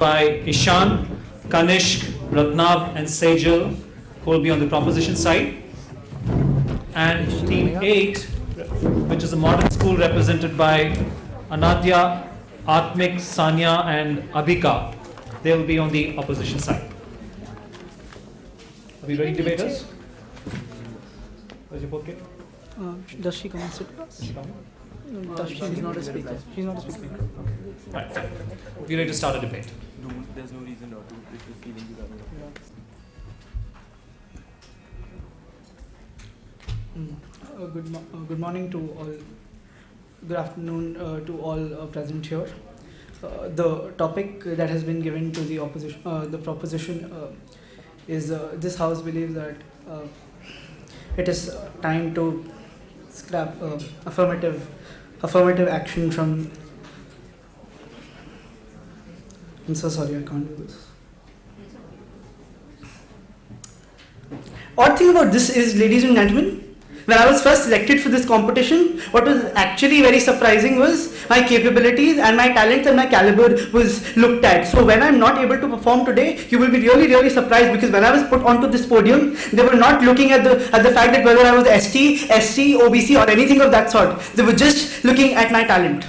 by Ishan, Kanishk, Ratnab and Sejal, who will be on the proposition side. And team 8, which is a modern school represented by Anadya, Atmik, Sanya and Abhika, they will be on the opposition side. Are we ready, debaters? Where's your book? Does she come and sit with us? She's not a speaker. She's not a speaker. Right. We're ready to start a debate. No, there's no reason not to if you're feeling you Good morning to all. Good afternoon to all present here. The topic that has been given to the opposition, the proposition, is this House believes that it is time to scrap affirmative action from. I'm so sorry, I can't do this. Odd thing about this is, ladies and gentlemen, when I was first selected for this competition, what was actually very surprising was my capabilities and my talents and my caliber was looked at. So when I'm not able to perform today, you will be really surprised, because when I was put onto this podium, they were not looking at the fact that whether I was ST, SC, OBC or anything of that sort. They were just looking at my talent.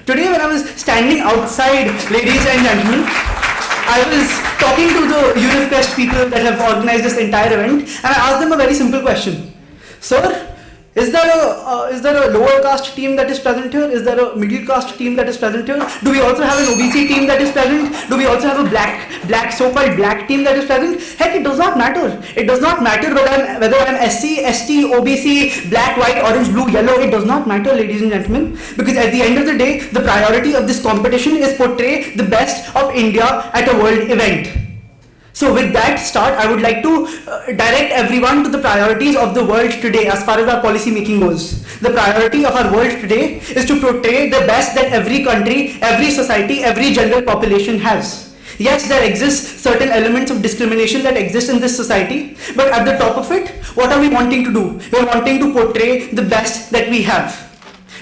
Today when I was standing outside, ladies and gentlemen, I was talking to the UNIFQuest people that have organized this entire event, and I asked them a very simple question. Sir, is there a lower caste team that is present here? Is there a middle caste team that is present here? Do we also have an OBC team that is present? Do we also have a black so-called black team that is present? Heck, it does not matter. It does not matter whether I'm SC, ST, OBC, black, white, orange, blue, yellow. It does not matter, ladies and gentlemen, because at the end of the day, the priority of this competition is portray the best of India at a world event. So with that start, I would like to direct everyone to the priorities of the world today as far as our policy making goes. The priority of our world today is to portray the best that every country, every society, every general population has. Yes, there exists certain elements of discrimination that exist in this society, but at the top of it, what are we wanting to do? We're wanting to portray the best that we have.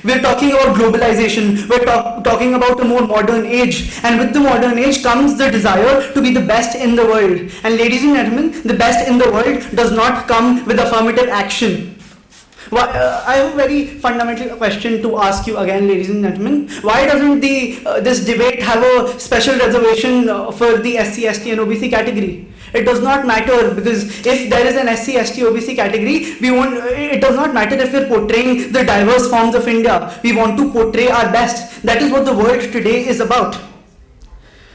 We're talking about globalization, we're talking about a more modern age, and with the modern age comes the desire to be the best in the world. And ladies and gentlemen, the best in the world does not come with affirmative action. I have a very fundamental question to ask you again, ladies and gentlemen. Why doesn't this debate have a special reservation for the SC, ST and OBC category? It does not matter, because if there is an SC, ST, OBC category, it does not matter if we're portraying the diverse forms of India. We want to portray our best. That is what the world today is about.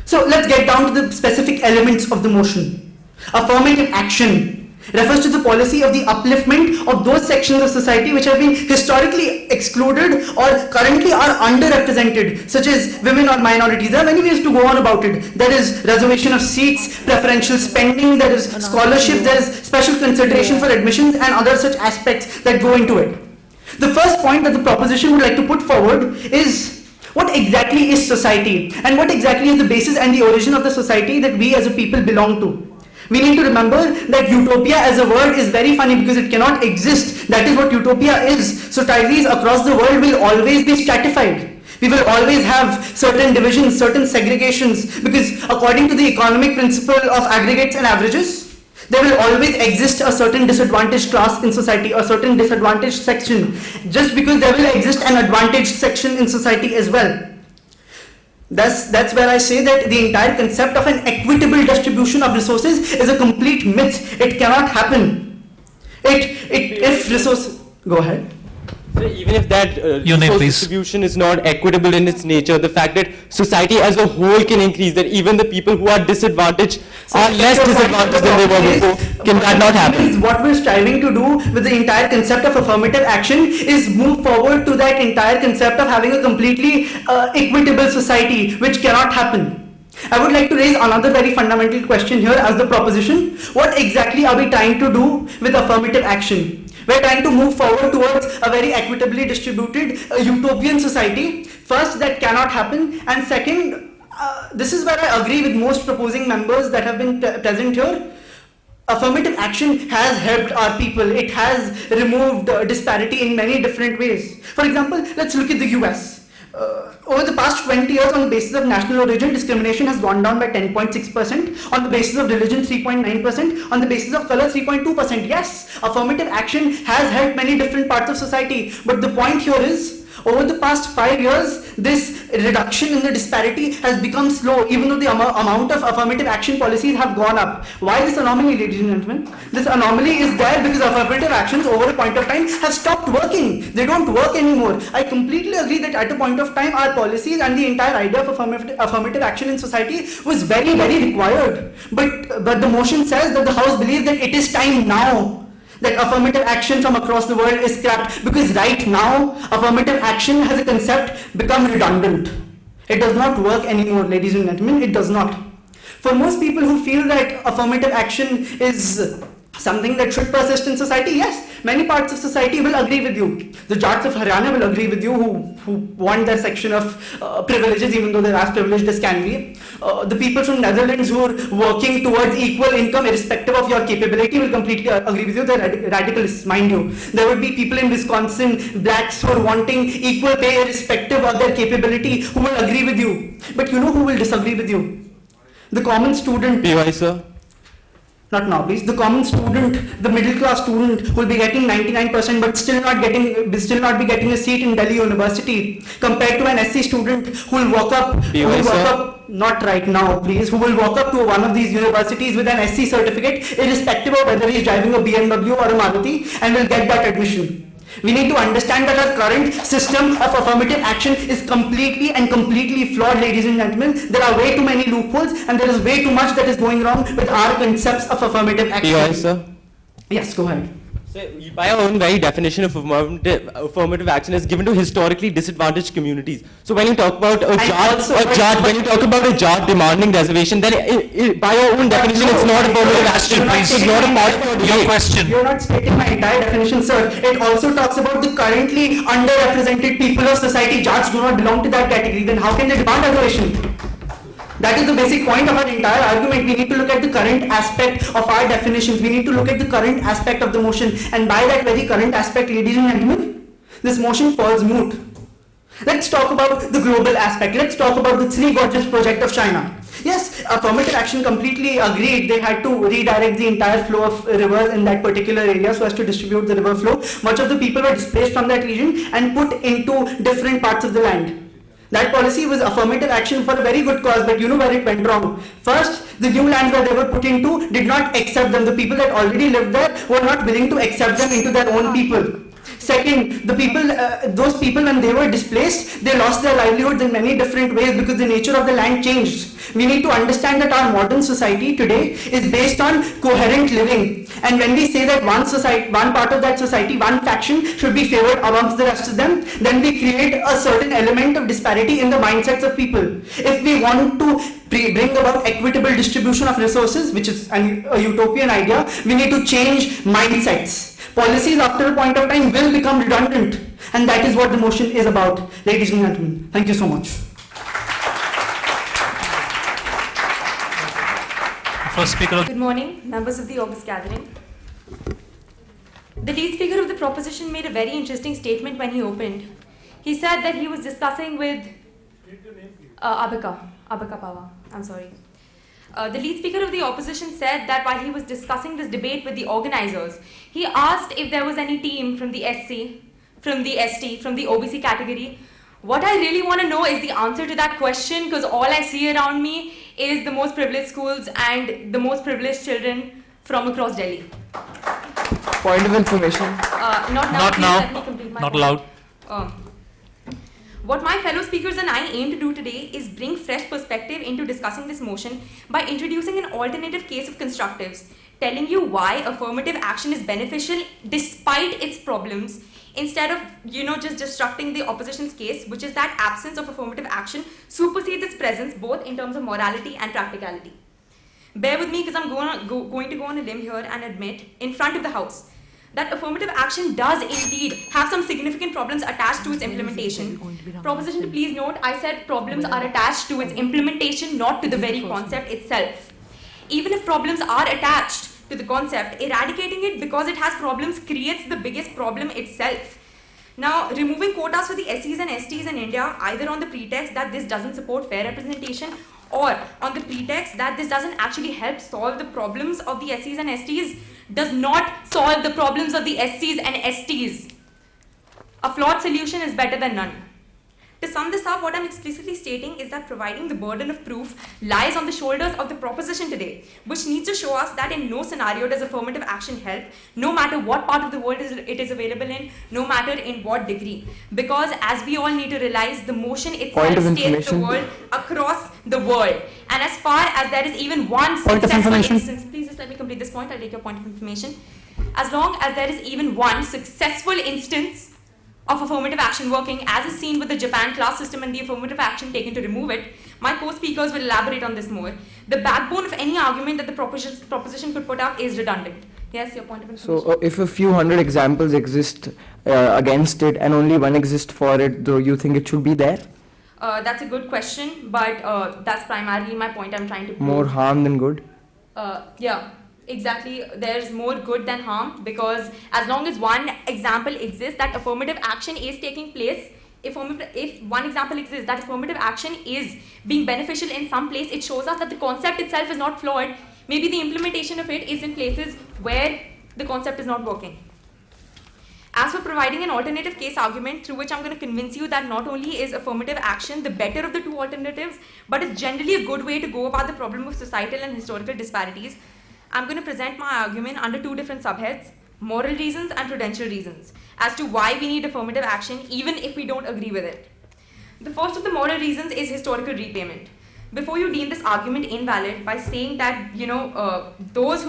So let's get down to the specific elements of the motion. Affirmative action refers to the policy of the upliftment of those sections of society which have been historically excluded or currently are underrepresented, such as women or minorities. There are many ways to go on about it. There is reservation of seats, preferential spending, there is scholarship, there is special consideration for admissions and other such aspects that go into it. The first point that the proposition would like to put forward is, what exactly is society, and what exactly is the basis and the origin of the society that we as a people belong to? We need to remember that utopia as a word is very funny because it cannot exist. That is what utopia is. Societies across the world will always be stratified. We will always have certain divisions, certain segregations, because according to the economic principle of aggregates and averages, there will always exist a certain disadvantaged class in society, a certain disadvantaged section, just because there will exist an advantaged section in society as well. That's where I say that the entire concept of an equitable distribution of resources is a complete myth. It cannot happen. If resources... Go ahead. So even if that resource distribution is not equitable in its nature, the fact that society as a whole can increase, that even the people who are disadvantaged are less disadvantaged than they were before, can that not happen? What we're striving to do with the entire concept of affirmative action is move forward to that entire concept of having a completely equitable society, which cannot happen. I would like to raise another very fundamental question here as the proposition. What exactly are we trying to do with affirmative action? We're trying to move forward towards a very equitably distributed utopian society. First, that cannot happen, and second, this is where I agree with most proposing members that have been present here. Affirmative action has helped our people. It has removed disparity in many different ways. For example, let's look at the US. over the past 20 years, on the basis of national origin, discrimination has gone down by 10.6%. On the basis of religion, 3.9%. On the basis of color, 3.2%. Yes, affirmative action has helped many different parts of society. But the point here is, over the past 5 years, this reduction in the disparity has become slow, even though the amount of affirmative action policies have gone up. Why this anomaly, ladies and gentlemen? This anomaly is there because affirmative actions over a point of time have stopped working. They don't work anymore. I completely agree that at a point of time, our policies and the entire idea of affirmative action in society was very, very required. But the motion says that the House believes that it is time now that affirmative action from across the world is scrapped, because right now affirmative action has a concept become redundant. It does not work anymore, ladies and gentlemen, it does not. For most people who feel that affirmative action is something that should persist in society, yes, many parts of society will agree with you. The Jats of Haryana will agree with you who want their section of privileges, even though they're as privileged as can be. The people from Netherlands who are working towards equal income irrespective of your capability will completely agree with you. They're radicalists, mind you. There would be people in Wisconsin, blacks, who are wanting equal pay irrespective of their capability, who will agree with you. But you know who will disagree with you? The common student. PY, sir. Not now, please. The common student, the middle class student who will be getting 99% but still not be getting a seat in Delhi University, compared to an SC student who will walk up, not right now, please, who will walk up to one of these universities with an SC certificate, irrespective of whether he is driving a BMW or a Maruti, and will get that admission. We need to understand that our current system of affirmative action is completely flawed, ladies and gentlemen. There are way too many loopholes and there is way too much that is going wrong with our concepts of affirmative action. Yes, sir. Yes, go ahead. So, by our own very definition of affirmative action is given to historically disadvantaged communities. So when you talk about a Jat demanding reservation, then by your own definition, it's not affirmative action. It's not a part of your question. You're not stating my entire definition, sir. It also talks about the currently underrepresented people of society. Jats do not belong to that category. Then how can they demand reservation? That is the basic point of our entire argument. We need to look at the current aspect of our definitions. We need to look at the current aspect of the motion. And by that very current aspect, ladies and gentlemen, this motion falls moot. Let's talk about the global aspect. Let's talk about the Three Gorges project of China. Yes, affirmative action completely agreed. They had to redirect the entire flow of rivers in that particular area so as to distribute the river flow. Much of the people were displaced from that region and put into different parts of the land. That policy was affirmative action for a very good cause, but you know where it went wrong. First, the new lands that they were put into did not accept them. The people that already lived there were not willing to accept them into their own people. Second, the people, those people, when they were displaced, they lost their livelihoods in many different ways because the nature of the land changed. We need to understand that our modern society today is based on coherent living. And when we say that one part of that society, one faction should be favored amongst the rest of them, then we create a certain element of disparity in the mindsets of people. If we want to bring about equitable distribution of resources, which is a utopian idea, we need to change mindsets. Policies after a point of time will become redundant, and that is what the motion is about, ladies and gentlemen. Thank you so much. First speaker. Good morning, members of the August gathering. The lead speaker of the proposition made a very interesting statement when he opened. He said that he was discussing with Abhika Pava. I'm sorry. The lead speaker of the opposition said that while he was discussing this debate with the organizers, he asked if there was any team from the SC, from the ST, from the OBC category. What I really want to know is the answer to that question, because all I see around me is the most privileged schools and the most privileged children from across Delhi. Point of information. Not now. Not allowed. What my fellow speakers and I aim to do today is bring fresh perspective into discussing this motion by introducing an alternative case of constructives, telling you why affirmative action is beneficial despite its problems, instead of, just destructing the opposition's case, which is that absence of affirmative action supersedes its presence both in terms of morality and practicality. Bear with me, because I'm going to go on a limb here and admit in front of the House that affirmative action does indeed have some significant problems attached to its implementation. Proposition to please note, I said problems are attached to its implementation, not to the very concept itself. Even if problems are attached to the concept, eradicating it because it has problems creates the biggest problem itself. Now, removing quotas for the SCs and STs in India, either on the pretext that this doesn't support fair representation or on the pretext that this doesn't actually help solve the problems of the SCs and STs, does not solve the problems of the SCs and STs. A flawed solution is better than none. To sum this up, what I'm explicitly stating is that providing the burden of proof lies on the shoulders of the proposition today, which needs to show us that in no scenario does affirmative action help, no matter what part of the world it is available in, no matter in what degree. Because as we all need to realize, the motion itself states the world across the world. And as far as there is even one successful instance, please just let me complete this point, I'll take your point of information. As long as there is even one successful instance of affirmative action working, as is seen with the Japan class system and the affirmative action taken to remove it, my co-speakers will elaborate on this more. The backbone of any argument that the proposition could put up is redundant. Yes, your point of information. So, if a few hundred examples exist against it and only one exists for it, do you think it should be there? That's a good question, but that's primarily my point I'm trying to prove. More harm than good? Yeah. Exactly, there's more good than harm, because as long as one example exists that affirmative action is taking place, if one example exists that affirmative action is being beneficial in some place, it shows us that the concept itself is not flawed. Maybe the implementation of it is in places where the concept is not working. As for providing an alternative case argument through which I'm going to convince you that not only is affirmative action the better of the two alternatives, but it's generally a good way to go about the problem of societal and historical disparities, I'm going to present my argument under two different subheads: moral reasons and prudential reasons, as to why we need affirmative action even if we don't agree with it. The first of the moral reasons is historical repayment. Before you deem this argument invalid by saying that those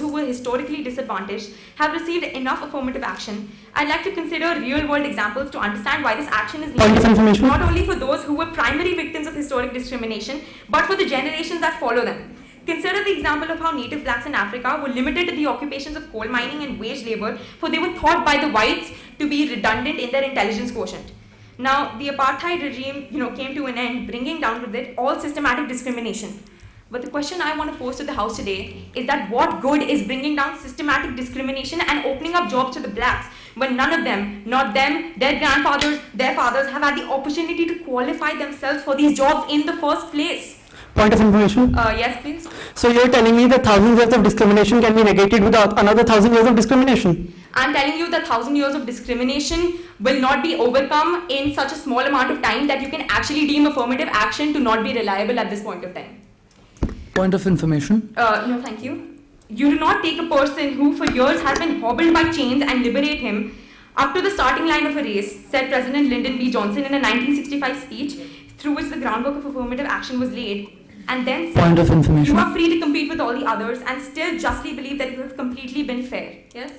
who were historically disadvantaged have received enough affirmative action, I'd like to consider real-world examples to understand why this action is needed, not only for those who were primary victims of historic discrimination, but for the generations that follow them. Consider the example of how native blacks in Africa were limited to the occupations of coal mining and wage labor, for they were thought by the whites to be redundant in their intelligence quotient. Now, the apartheid regime, came to an end, bringing down with it all systematic discrimination. But the question I want to pose to the House today is that what good is bringing down systematic discrimination and opening up jobs to the blacks when none of them, not them, their grandfathers, their fathers, have had the opportunity to qualify themselves for these jobs in the first place? Point of information? Yes, please. So you're telling me that 1,000 years of discrimination can be negated with another 1,000 years of discrimination? I'm telling you that 1,000 years of discrimination will not be overcome in such a small amount of time that you can actually deem affirmative action to not be reliable at this point of time. Point of information? No, thank you. You do not take a person who for years has been hobbled by chains and liberate him up to the starting line of a race, said President Lyndon B. Johnson in a 1965 speech through which the groundwork of affirmative action was laid. And then point of information. You are free to compete with all the others and still justly believe that you have completely been fair. Yes?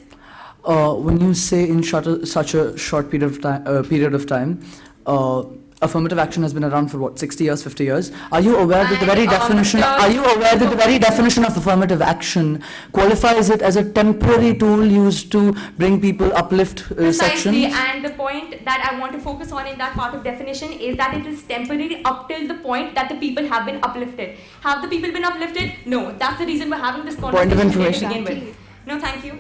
When you say in such a short period of time, affirmative action has been around for what, 60 years, 50 years? Are you aware that the very definition? Are you aware that the very definition of affirmative action qualifies it as a temporary tool used to bring people uplift Precisely, sections? and the point that I want to focus on in that part of definition is that it is temporary up till the point that the people have been uplifted. Have the people been uplifted? No. That's the reason we're having this conversation Point of information. to begin with. No, thank you.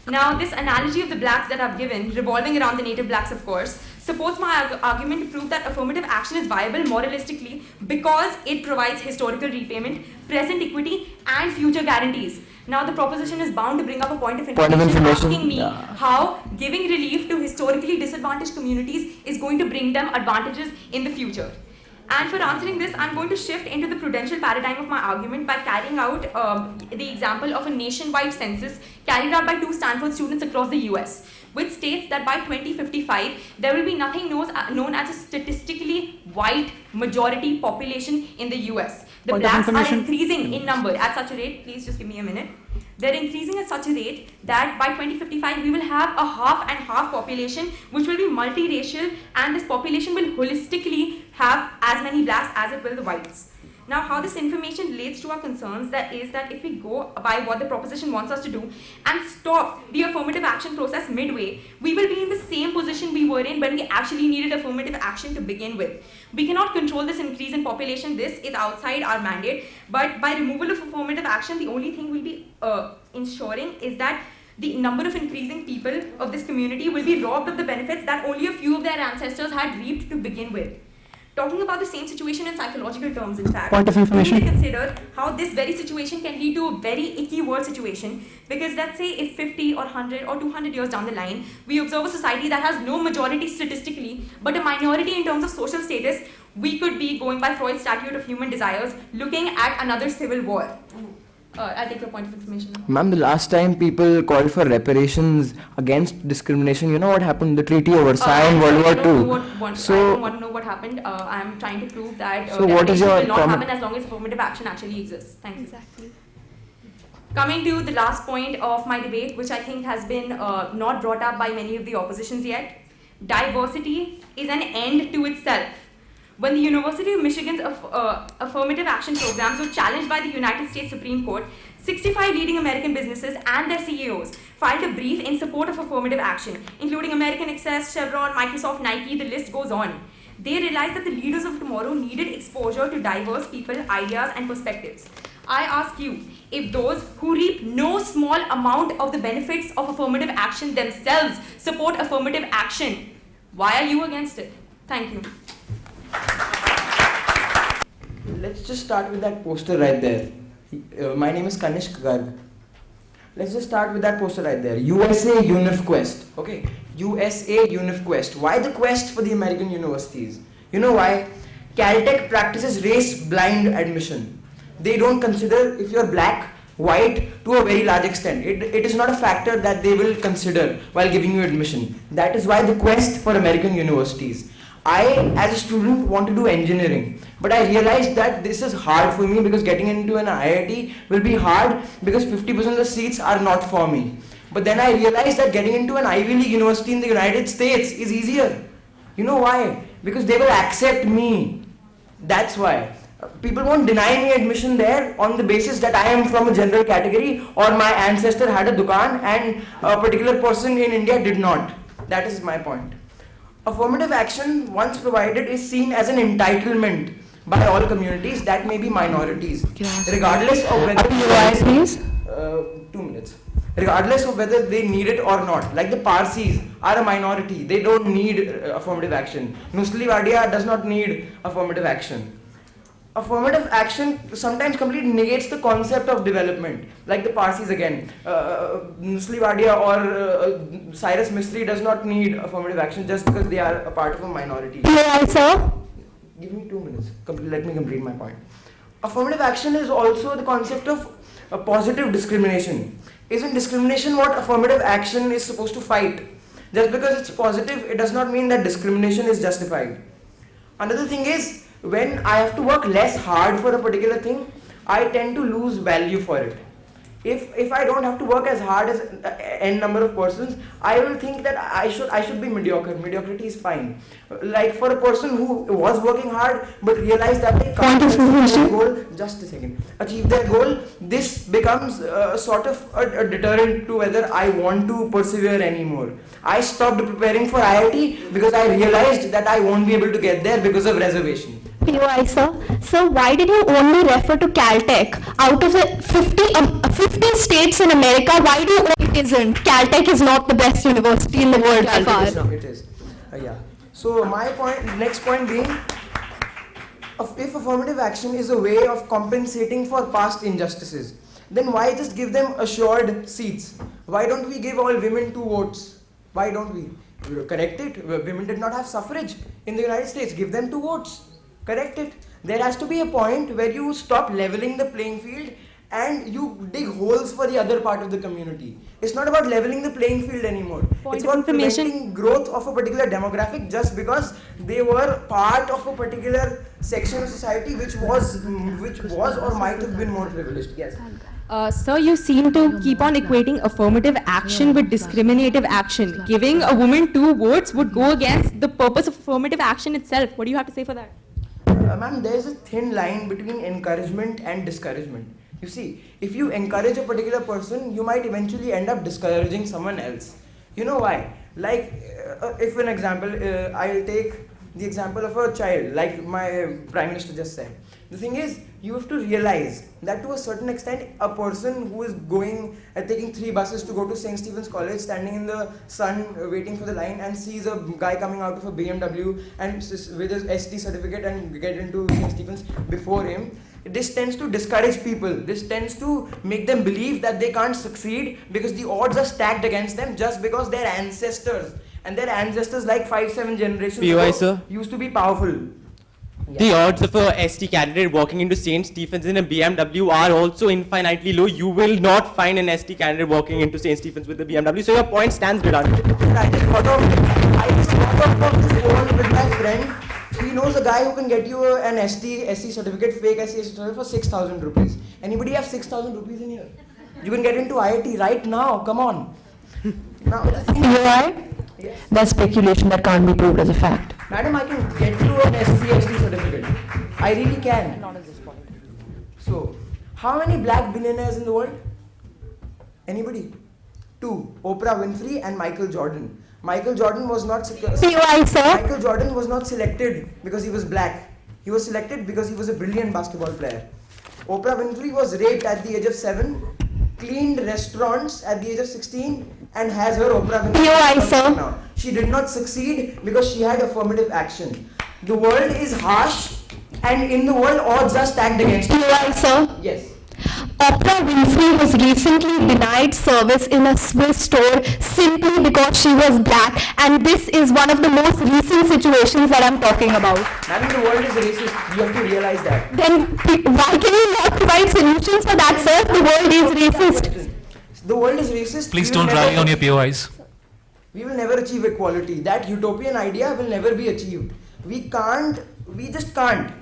Now, this analogy of the blacks that I've given, revolving around the native blacks, of course, supports my argument to prove that affirmative action is viable moralistically because it provides historical repayment, present equity, and future guarantees. Now, the proposition is bound to bring up a point of information asking me how giving relief to historically disadvantaged communities is going to bring them advantages in the future. And for answering this, I'm going to shift into the prudential paradigm of my argument by carrying out the example of a nationwide census carried out by 2 Stanford students across the US, which states that by 2055, there will be nothing known as a statistically white majority population in the US. The blacks are increasing in number at such a rate, please just give me a minute. They're increasing at such a rate that by 2055, we will have a half and half population, which will be multiracial, and this population will holistically have as many blacks as it will the whites. Now, how this information relates to our concerns is that if we go by what the proposition wants us to do and stop the affirmative action process midway, we will be in the same position we were in when we actually needed affirmative action to begin with. We cannot control this increase in population. This is outside our mandate. But by removal of affirmative action, the only thing we'll be ensuring is that the number of increasing people of this community will be robbed of the benefits that only a few of their ancestors had reaped to begin with. Talking about the same situation in psychological terms, in fact, Point of information. we need to consider how this very situation can lead to a very icky world situation. Because let's say if 50 or 100 or 200 years down the line, we observe a society that has no majority statistically, but a minority in terms of social status, we could be, going by Freud's statute of human desires, looking at another civil war. I'll take your point of information. Ma'am, the last time people called for reparations against discrimination, you know what happened? The Treaty of Versailles in World War I don't II. want to know what happened. I'm trying to prove that So what is reparations your will not comment? happen as long as affirmative action actually exists. Thank you. Exactly. Coming to the last point of my debate, which I think has been not brought up by many of the oppositions yet, diversity is an end to itself. When the University of Michigan's affirmative action programs were challenged by the United States Supreme Court, 65 leading American businesses and their CEOs filed a brief in support of affirmative action, including American Express, Chevron, Microsoft, Nike, the list goes on. They realized that the leaders of tomorrow needed exposure to diverse people, ideas, and perspectives. I ask you, if those who reap no small amount of the benefits of affirmative action themselves support affirmative action, why are you against it? Thank you. Let's just start with that poster right there. My name is Kanishk Garg. Let's just start with that poster right there. USA Unif Quest. Okay, USA Unif Quest. Why the quest for the American universities? You know why? Caltech practices race-blind admission. They don't consider if you're black, white to a very large extent. It is not a factor that they will consider while giving you admission. That is why the quest for American universities. I, as a student, want to do engineering, but I realized that this is hard for me because getting into an IIT will be hard because 50% of the seats are not for me. But then I realized that getting into an Ivy League university in the United States is easier. You know why? Because they will accept me. That's why. People won't deny me admission there on the basis that I am from a general category or my ancestor had a dukan and a particular person in India did not. That is my point. Affirmative action, once provided, is seen as an entitlement by all communities, that may be minorities, regardless of whether. Please. 2 minutes. Regardless of whether they need it or not. Like the Parsis are a minority, they don't need affirmative action. Nusli Wadia does not need affirmative action. Affirmative action sometimes completely negates the concept of development. Like the Parsis again. Nusli Wadia or Cyrus Mistry does not need affirmative action just because they are a part of a minority. Sir. Give me 2 minutes. Let me complete my point. Affirmative action is also the concept of positive discrimination. Isn't discrimination what affirmative action is supposed to fight? Just because it's positive, it does not mean that discrimination is justified. Another thing is, when I have to work less hard for a particular thing, I tend to lose value for it. If I don't have to work as hard as n number of persons, I will think that I should be mediocre. Mediocrity is fine. Like for a person who was working hard but realized that they can't achieve their goal, just a second, achieve their goal, this becomes sort of a deterrent to whether I want to persevere anymore. I stopped preparing for IIT because I realized that I won't be able to get there because of reservation. POI, sir. So why did you only refer to Caltech? Out of the 50 states in America, why do you it isn't? Caltech is not the best university in the world by far. It is. Yeah. So my next point being, if affirmative action is a way of compensating for past injustices, then why just give them assured seats? Why don't we give all women 2 votes? Why don't we? Correct it. Women did not have suffrage in the United States. Give them 2 votes. Correct it. There has to be a point where you stop leveling the playing field and you dig holes for the other part of the community. It's not about leveling the playing field anymore. It's about preventing growth of a particular demographic just because they were part of a particular section of society which was or might have been more privileged. Yes. Sir, you seem to keep on equating affirmative action with discriminative action. Giving a woman 2 votes would go against the purpose of affirmative action itself. What do you have to say for that? Ma'am, there is a thin line between encouragement and discouragement. You see, if you encourage a particular person, you might eventually end up discouraging someone else. You know why? Like, if an example, I'll take the example of a child, like my Prime Minister just said. The thing is, you have to realize that to a certain extent, a person who is going and taking 3 buses to go to St. Stephen's College, standing in the sun, waiting for the line, and sees a guy coming out of a BMW and with his ST certificate and get into St. Stephen's before him, this tends to discourage people. This tends to make them believe that they can't succeed because the odds are stacked against them just because their ancestors and their ancestors like 5-7 generations POI, ago sir. used to be powerful. The odds of a ST candidate walking into St. Stephen's in a BMW are also infinitely low. You will not find an ST candidate walking into St. Stephen's with a BMW. So your point stands redundant. I just thought of this phone with my friend. He knows a guy who can get you an SC certificate, fake SC certificate for 6,000 rupees. Anybody have 6,000 rupees in here? You can get into IIT right now. Come on. Now, the thing is, POI? yes. That's speculation that can't be proved as a fact. Madam, I can get you an SC certificate. I really can. Not at this point. So, how many black billionaires in the world? Anybody? 2. Oprah Winfrey and Michael Jordan. Michael Jordan was not POI, sir. Michael Jordan was not selected because he was black. He was selected because he was a brilliant basketball player. Oprah Winfrey was raped at the age of 7, cleaned restaurants at the age of 16, and has her Oprah Winfrey POI, sir. now. She did not succeed because she had affirmative action. The world is harsh, and in the world, odds are stacked against her. POI, sir. Yes. Oprah Winfrey was recently denied service in a Swiss store simply because she was black, and this is one of the most recent situations that I'm talking about. Madam, the world is racist. You have to realize that. Then why can you not provide solutions for that, sir? The world is racist. The world is racist. Please We will don't never- rally on your POIs. We will never achieve equality. That utopian idea will never be achieved. We just can't.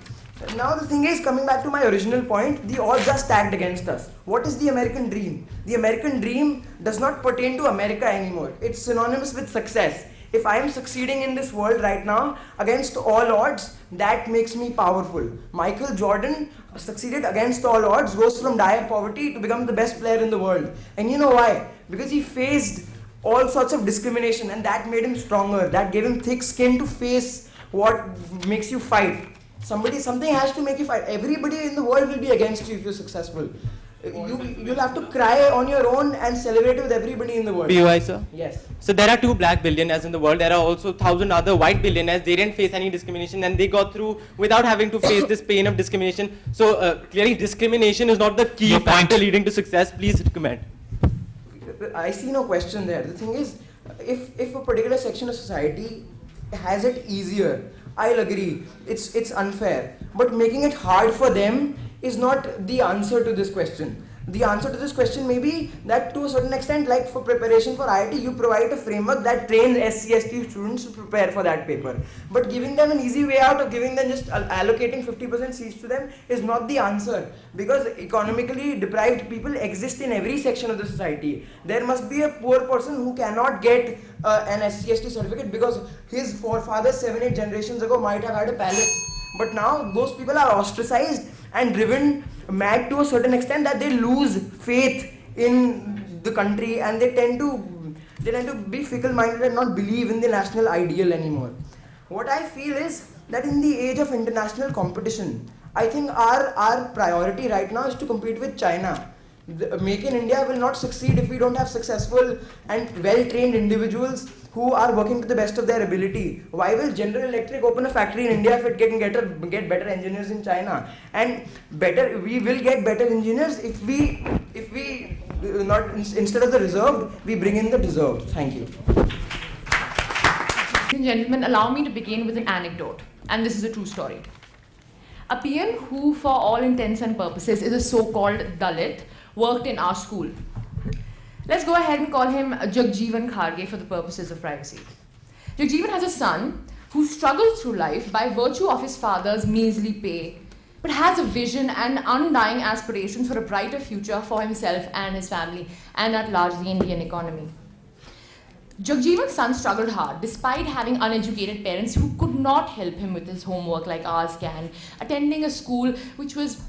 Now the thing is, coming back to my original point, the odds are stacked against us. What is the American dream? The American dream does not pertain to America anymore. It's synonymous with success. If I am succeeding in this world right now, against all odds, that makes me powerful. Michael Jordan succeeded against all odds, rose from dire poverty to become the best player in the world. And you know why? Because he faced all sorts of discrimination, and that made him stronger. That gave him thick skin to face what makes you fight. Something has to make you fight. Everybody in the world will be against you if you're successful. You'll have to cry on your own and celebrate with everybody in the world. POI, sir. Yes. So there are 2 black billionaires in the world. There are also 1,000 other white billionaires. They didn't face any discrimination, and they got through without having to face this pain of discrimination. So clearly, discrimination is not the key Your point. factor leading to success. Please comment. I see no question there. The thing is, if a particular section of society has it easier, I'll agree. It's unfair. But making it hard for them is not the answer to this question. The answer to this question may be that to a certain extent, like for preparation for IIT, you provide a framework that trains SC/ST students to prepare for that paper. But giving them an easy way out, or giving them just allocating 50% seats to them is not the answer. Because economically deprived people exist in every section of the society. There must be a poor person who cannot get an SC/ST certificate because his forefathers 7-8 generations ago might have had a palace. But now those people are ostracized and driven mad to a certain extent that they lose faith in the country, and they tend to be fickle-minded and not believe in the national ideal anymore. What I feel is that in the age of international competition, I think our priority right now is to compete with China. Make in India will not succeed if we don't have successful and well-trained individuals who are working to the best of their ability. Why will General Electric open a factory in India if it can get better engineers in China? And we will get better engineers if we not instead of the reserved, we bring in the deserved. Thank you. Ladies and gentlemen, allow me to begin with an anecdote, and this is a true story. A peon who, for all intents and purposes, is a so-called Dalit, worked in our school. Let's go ahead and call him Jagjeevan Kharge for the purposes of privacy. Jagjeevan has a son who struggles through life by virtue of his father's measly pay, but has a vision and undying aspirations for a brighter future for himself and his family, and at large the Indian economy. Jagjeevan's son struggled hard despite having uneducated parents who could not help him with his homework like ours can, attending a school which was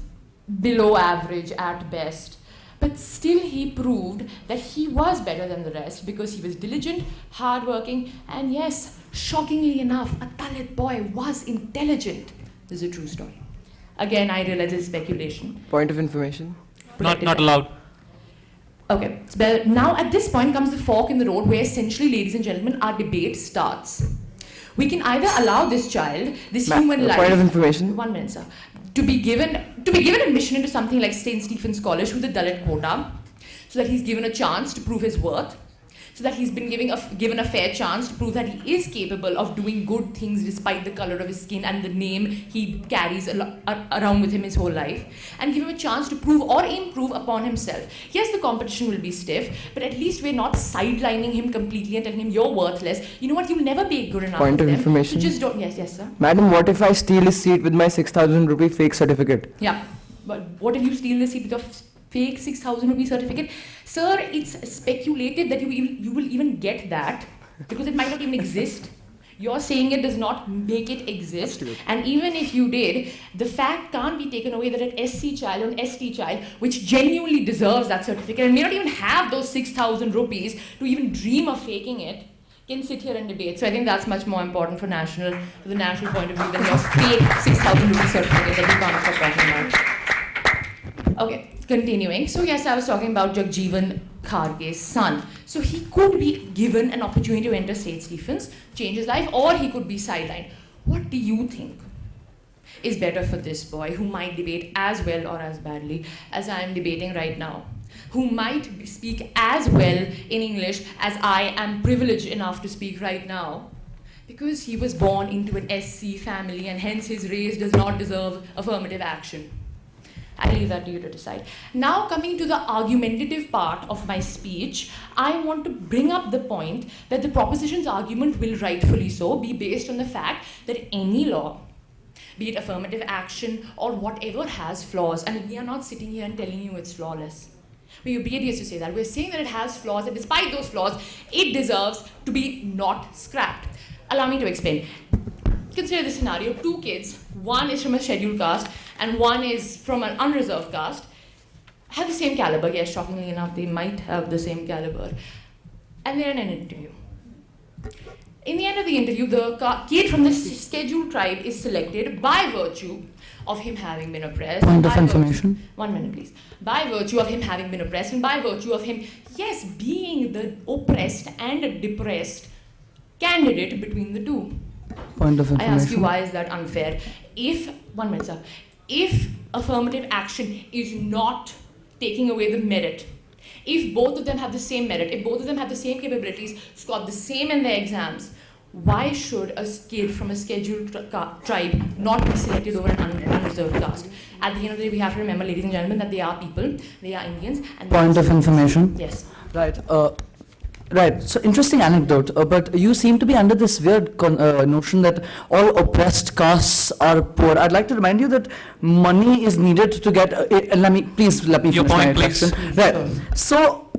below average at best. But still he proved that he was better than the rest because he was diligent, hardworking, and yes, shockingly enough, a Dalit boy was intelligent. This is a true story. Again, I realize it's speculation. Point of information. Not allowed. Okay, so now at this point comes the fork in the road where essentially, ladies and gentlemen, our debate starts. We can either allow this child, this human life... Point of information. 1 minute, sir. To be given admission into something like St. Stephen's College with the Dalit quota, so that he's given a chance to prove his worth, so that he's been given a fair chance to prove that he is capable of doing good things despite the color of his skin and the name he carries around with him his whole life, and give him a chance to prove or improve upon himself. Yes, the competition will be stiff, but at least we're not sidelining him completely and telling him you're worthless. You know what, you'll never be good enough. Point of them, information. So just don't, yes sir. Madam, what if I steal his seat with my 6,000 rupee fake certificate? Yeah, but what if you steal the seat with your fake 6,000 rupee certificate? Sir, it's speculated that you will even get that because it might not even exist. You're saying it does not make it exist. Absolutely. And even if you did, the fact can't be taken away that an SC child or an ST child, which genuinely deserves that certificate and may not even have those 6,000 rupees to even dream of faking it, can sit here and debate. So I think that's much more important for the national point of view than your fake 6,000 rupee certificate that you can't stop talking about. Okay, continuing. So yes, I was talking about Jagjeevan Kharge's son. So he could be given an opportunity to enter St. Stephen's, change his life, or he could be sidelined. What do you think is better for this boy who might debate as well or as badly as I am debating right now? Who might speak as well in English as I am privileged enough to speak right now, because he was born into an SC family and hence his race does not deserve affirmative action. I leave that to you to decide. Now coming to the argumentative part of my speech, I want to bring up the point that the proposition's argument will rightfully so be based on the fact that any law, be it affirmative action or whatever, has flaws, and we are not sitting here and telling you it's flawless. We would be idiots to say that. We're saying that it has flaws, and despite those flaws, it deserves to be not scrapped. Allow me to explain. Consider this scenario. Two kids, one is from a scheduled caste and one is from an unreserved caste, have the same caliber. Yes, shockingly enough, they might have the same caliber. And they're in an interview. In the end of the interview, the kid from the scheduled tribe is selected by virtue of him having been oppressed. Point of information. 1 minute, please. By virtue of him having been oppressed and by virtue of him, yes, being the oppressed and depressed candidate between the two. Point of I information. ask you, why is that unfair? If, 1 minute, sir, if affirmative action is not taking away the merit, if both of them have the same merit, if both of them have the same capabilities, scored the same in their exams, why should a kid from a scheduled tribe not be selected over an unreserved caste? At the end of the day, we have to remember, ladies and gentlemen, that they are people, they are Indians. And Point of information. Yes. Right. Right. So interesting anecdote. But you seem to be under this weird notion that all oppressed castes are poor. I'd like to remind you that money is needed to get. Let me finish Your point, my please. question. Right. So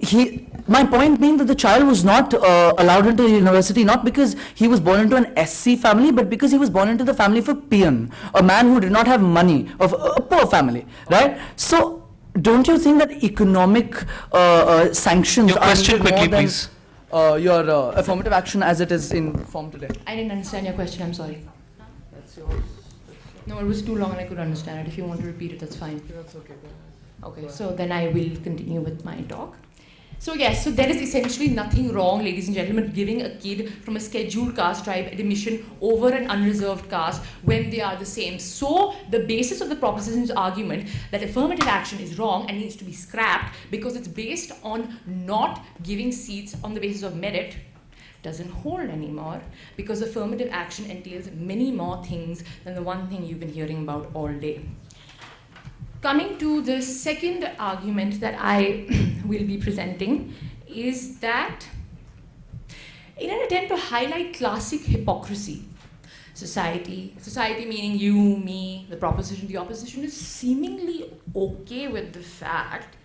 my point being that the child was not allowed into university not because he was born into an SC family, but because he was born into the family of a peon, a man who did not have money, of a poor family, right? So don't you think that economic sanctions Your question are needed quickly, more than please. your affirmative action as it is in form today? I didn't understand your question, I'm sorry. No, it was too long and I could understand it. If you want to repeat it, that's fine. That's okay. Okay, so then I will continue with my talk. So yes, so there is essentially nothing wrong, ladies and gentlemen, giving a kid from a scheduled caste tribe admission over an unreserved caste when they are the same. So the basis of the proposition's argument that affirmative action is wrong and needs to be scrapped because it's based on not giving seats on the basis of merit doesn't hold anymore, because affirmative action entails many more things than the one thing you've been hearing about all day. Coming to the second argument that I will be presenting is that in an attempt to highlight classic hypocrisy, society meaning you, me, the proposition, the opposition, is seemingly okay with the fact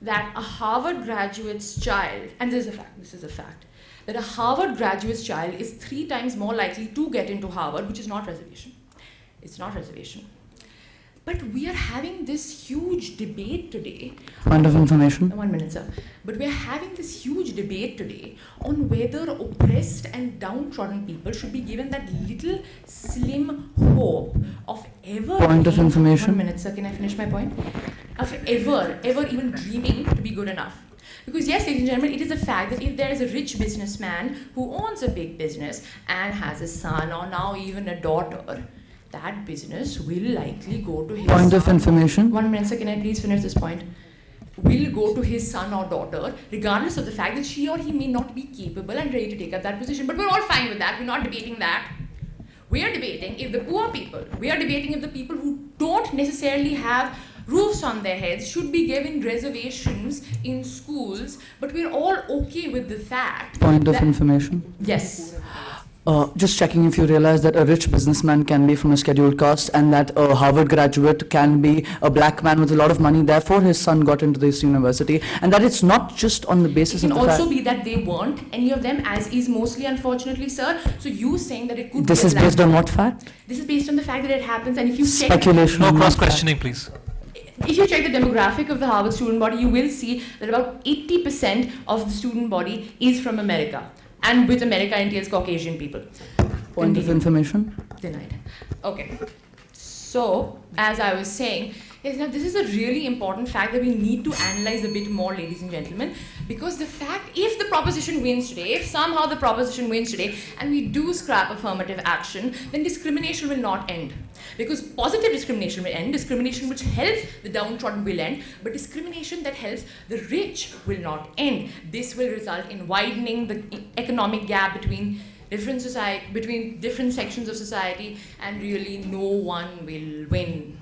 that a Harvard graduate's child, and this is a fact, that a Harvard graduate's child is 3 times more likely to get into Harvard, which is not reservation. It's not reservation. But we are having this huge debate today. Point of information. 1 minute, sir. But we are having this huge debate today on whether oppressed and downtrodden people should be given that little slim hope of ever. Point of information. 1 minute, sir. Can I finish my point? Of ever even dreaming to be good enough. Because yes, ladies and gentlemen, it is a fact that if there is a rich businessman who owns a big business and has a son or now even a daughter, that business will likely go to his Point of son. information. 1 minute, sir, can I please finish this point? Will go to his son or daughter, regardless of the fact that she or he may not be capable and ready to take up that position. But we're all fine with that. We're not debating that. We are debating if the poor people, we are debating if the people who don't necessarily have roofs on their heads should be given reservations in schools, but we're all okay with the fact Point of that- information. Yes. Just checking if you realize that a rich businessman can be from a scheduled caste and that a Harvard graduate can be a black man with a lot of money, therefore his son got into this university, and that it's not just on the basis It of can the also fact... be that they weren't any of them, as is mostly unfortunately, sir. So you saying that it could This be a is black based on what fact? This is based on the fact that it happens, and if you check, Speculation. No not fact. cross-questioning, please. if you check the demographic of the Harvard student body, you will see that about 80% of the student body is from America, and with America entails Caucasian people. Point of Continue. information. Denied. Okay. So, as I was saying, is that this is a really important fact that we need to analyze a bit more, ladies and gentlemen, because the fact, if the proposition wins today, if somehow the proposition wins today, and we do scrap affirmative action, then discrimination will not end. Because positive discrimination will end, discrimination which helps the downtrodden will end, but discrimination that helps the rich will not end. This will result in widening the economic gap between different sections of society, and really no one will win.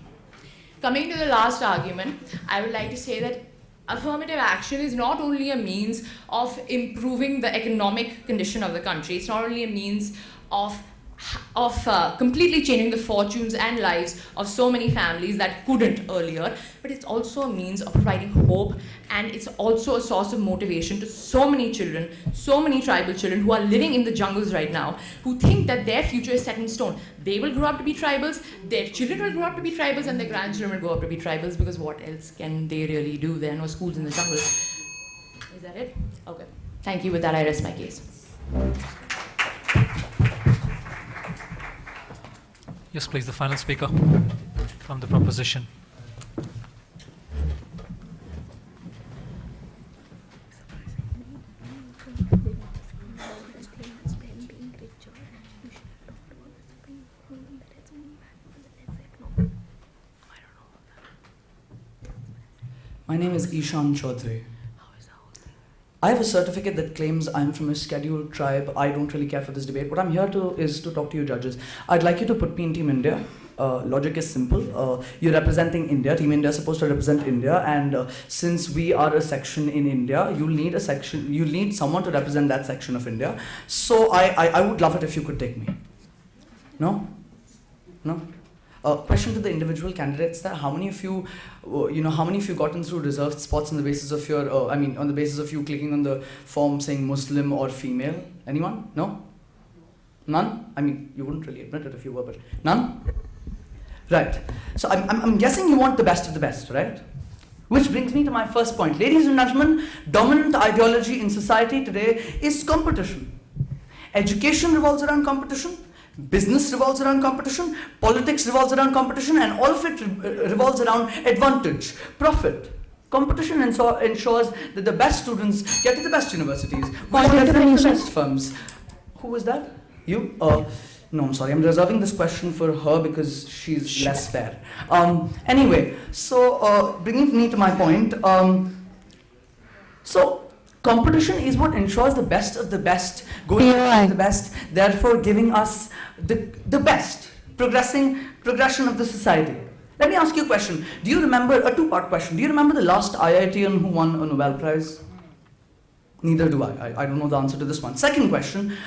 Coming to the last argument, I would like to say that affirmative action is not only a means of improving the economic condition of the country, it's not only a means of completely changing the fortunes and lives of so many families that couldn't earlier, but it's also a means of providing hope, and it's also a source of motivation to so many children, so many tribal children who are living in the jungles right now, who think that their future is set in stone. They will grow up to be tribals, their children will grow up to be tribals, and their grandchildren will grow up to be tribals, because what else can they really do? There are no schools in the jungle. Is that it? Okay. Thank you. With that, I rest my case. Yes, please, the final speaker from the proposition. My name is Ishan Chaudhary. I have a certificate that claims I'm from a scheduled tribe. I don't really care for this debate. What I'm here to is to talk to you judges. I'd like you to put me in Team India. Logic is simple. You're representing India. Team India is supposed to represent India, and since we are a section in India, you'll need someone to represent that section of India. So I would love it if you could take me. No? No? Question to the individual candidates there: how many of you, how many of you gotten through reserved spots on the basis of your, on the basis of you clicking on the form saying Muslim or female? Anyone? No? None? I mean, you wouldn't really admit it if you were, but none? Right. So I'm guessing you want the best of the best, right? Which brings me to my first point. Ladies and gentlemen, dominant ideology in society today is competition. Education revolves around competition. Business revolves around competition, politics revolves around competition, and all of it revolves around advantage, profit. Competition ensures that the best students get to the best universities, the best firms. Who was that? You? No, I'm sorry. I'm reserving this question for her because she's less fair. Anyway, so bringing me to my point. Competition is what ensures the best of the best, going to the best, therefore giving us the best, progression of the society. Let me ask you a question. Do you remember, a two-part question, do you remember the last IITian who won a Nobel Prize? Neither do I. I don't know the answer to this one. Second question,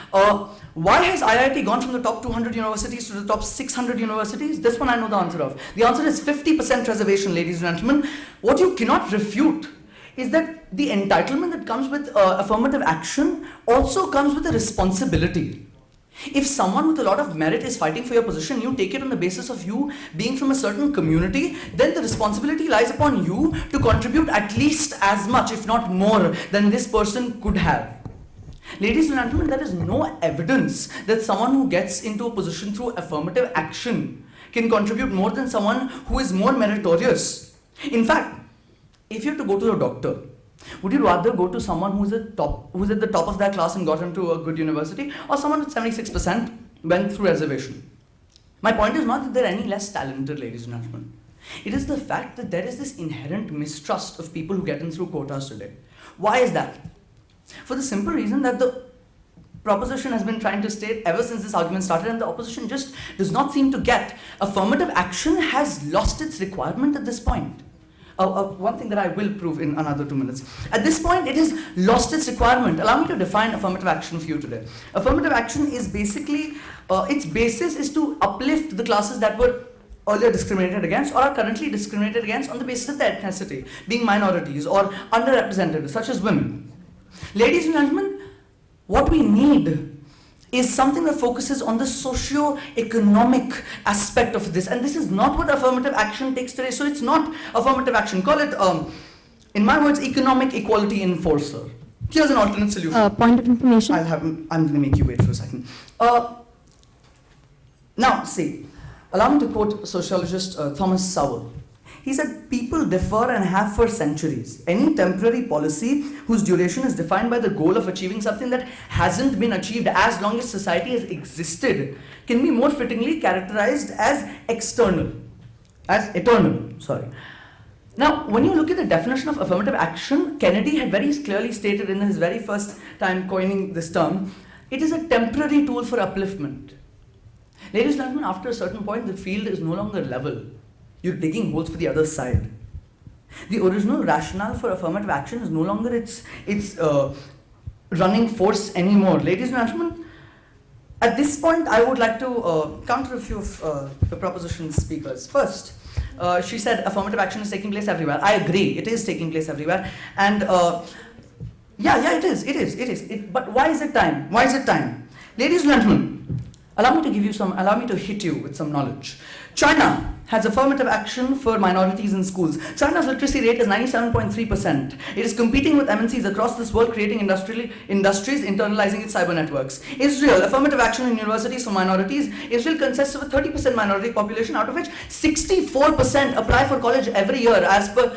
why has IIT gone from the top 200 universities to the top 600 universities? This one I know the answer of. The answer is 50% reservation, ladies and gentlemen. What you cannot refute is that the entitlement that comes with affirmative action also comes with a responsibility. If someone with a lot of merit is fighting for your position, you take it on the basis of you being from a certain community, then the responsibility lies upon you to contribute at least as much, if not more, than this person could have. Ladies and gentlemen, there is no evidence that someone who gets into a position through affirmative action can contribute more than someone who is more meritorious. In fact, if you have to go to a doctor, would you rather go to someone who's at the top of their class and got into a good university, or someone with 76% went through reservation? My point is not that they're any less talented, ladies and gentlemen. It is the fact that there is this inherent mistrust of people who get in through quotas today. Why is that? For the simple reason that the proposition has been trying to state ever since this argument started, and the opposition just does not seem to get. Affirmative action has lost its requirement at this point. One thing that I will prove in another 2 minutes. At this point, it has lost its requirement. Allow me to define affirmative action for you today. Affirmative action is basically, its basis is to uplift the classes that were earlier discriminated against or are currently discriminated against on the basis of their ethnicity, being minorities or underrepresented, such as women. Ladies and gentlemen, what we need is something that focuses on the socio-economic aspect of this, and this is not what affirmative action takes today. So it's not affirmative action. Call it, in my words, economic equality enforcer. Here's an alternate solution. Point of information. I'm going to make you wait for a second. Now, see, allow me to quote sociologist Thomas Sowell. He said, people differ and have for centuries. Any temporary policy whose duration is defined by the goal of achieving something that hasn't been achieved as long as society has existed can be more fittingly characterized as eternal. Now, when you look at the definition of affirmative action, Kennedy had very clearly stated in his very first time coining this term, it is a temporary tool for upliftment. Ladies and gentlemen, after a certain point, the field is no longer level. You're digging holes for the other side. The original rationale for affirmative action is no longer its running force anymore. Ladies and gentlemen, at this point, I would like to counter a few of the proposition speakers. First, she said affirmative action is taking place everywhere. I agree, it is taking place everywhere. And yeah, it is. But why is it time? Why is it time? Ladies and gentlemen, allow me to hit you with some knowledge. China has affirmative action for minorities in schools. China's literacy rate is 97.3%. It is competing with MNCs across this world, creating industries, internalizing its cyber networks. Israel, affirmative action in universities for minorities. Israel consists of a 30% minority population, out of which 64% apply for college every year, as per,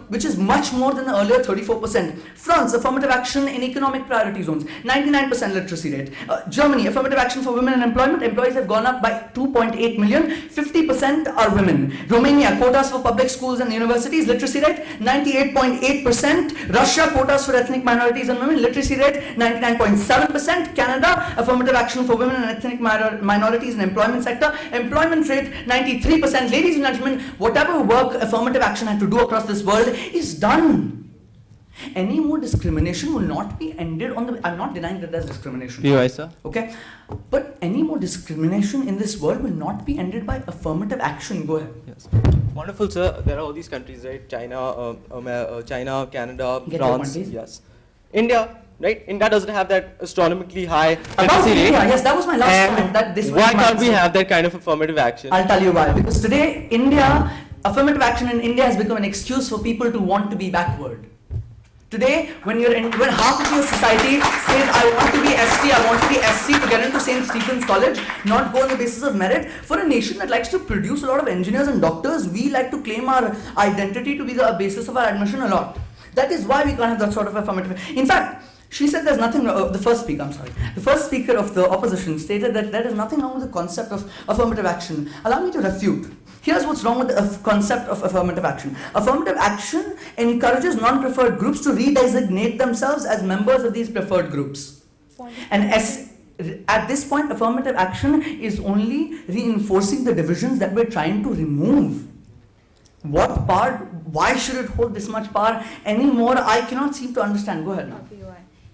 which is much more than the earlier 34%. France, affirmative action in economic priority zones, 99% literacy rate. Germany, affirmative action for women in employment. Employees have gone up by 2.8 million. 50% are women. Romania, quotas for public schools and universities, literacy rate 98.8%. Russia, quotas for ethnic minorities and women, literacy rate 99.7%. Canada, affirmative action for women and ethnic minorities in employment sector, employment rate 93%. Ladies and gentlemen, whatever work affirmative action had to do across this world is done. Any more discrimination will not be ended on the... I'm not denying that there's discrimination. Yes, sir. Okay? But any more discrimination in this world will not be ended by affirmative action. Go ahead. Yes. Wonderful, sir. There are all these countries, right? China, Canada, Get France. your point, Yes. India, right? India doesn't have that astronomically high About literacy rate. India, yes, that was my last point. That this was Why my can't we answer. have that kind of affirmative action? I'll tell you why. Because today, affirmative action in India has become an excuse for people to want to be backward. Today, when half of your society says, I want to be ST, I want to be SC to get into St. Stephen's College, not go on the basis of merit, for a nation that likes to produce a lot of engineers and doctors, we like to claim our identity to be the basis of our admission a lot. That is why we can't have that sort of affirmative. In fact, she said there's nothing wrong, the first speaker of the opposition stated that there is nothing wrong with the concept of affirmative action. Allow me to refute. Here's what's wrong with the concept of affirmative action. Affirmative action encourages non-preferred groups to redesignate themselves as members of these preferred groups. And at this point, affirmative action is only reinforcing the divisions that we're trying to remove. What power, why should it hold this much power anymore? I cannot seem to understand. Go ahead now.